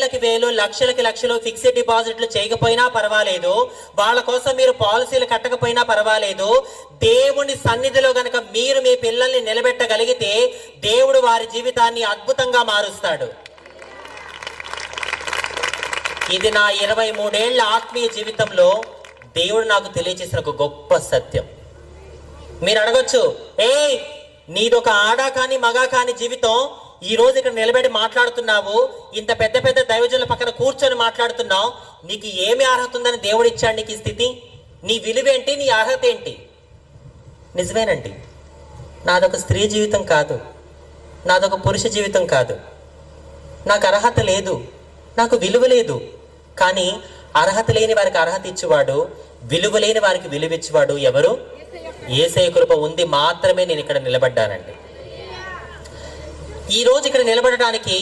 వేలకి వేలు లక్షలకి లక్షలు ఫిక్స్డ్ డిపాజిట్లు చేయకపోయినా పర్వాలేదు, వాళ్ళ కోసం మీరు పాలసీలు కట్టకపోయినా పర్వాలేదు, దేవుని సన్నిధిలో గనక మీరు మీ పిల్లల్ని నిలబెట్టగలిగితే దేవుడు వారి జీవితాన్ని అద్భుతంగా మారుస్తాడు. ఇది నా 23 ఏళ్ల ఆత్మీయ జీవితంలో దేవుడు నాకు తెలియజేసిన ఒక గొప్ప సత్యం. మీరు అడగొచ్చు, నీదొక ఆడా కాని మగా కాని జీవితం, ఈ రోజు ఇక్కడ నిలబడి మాట్లాడుతున్నావు, ఇంత పెద్ద పెద్ద దైవజనుల పక్కన కూర్చొని మాట్లాడుతున్నావు, నీకు ఏమి అర్హత ఉందని దేవుడు ఇచ్చాడు నీకు ఈ స్థితి? నీ విలువేంటి? నీ అర్హత ఏంటి? నిజమేనండి, నాదొక స్త్రీ జీవితం కాదు, నాదొక పురుష జీవితం కాదు, నాకు అర్హత లేదు, నాకు విలువ లేదు. కానీ అర్హత లేని వారికి అర్హత ఇచ్చేవాడు, విలువ లేని వారికి విలువ ఇచ్చేవాడు ఎవరు? యేసయ్య కృప ఉంది మాత్రమే నేను ఇక్కడ నిలబడ్డానండి. ఈ రోజు ఇక్కడ నిలబడడానికి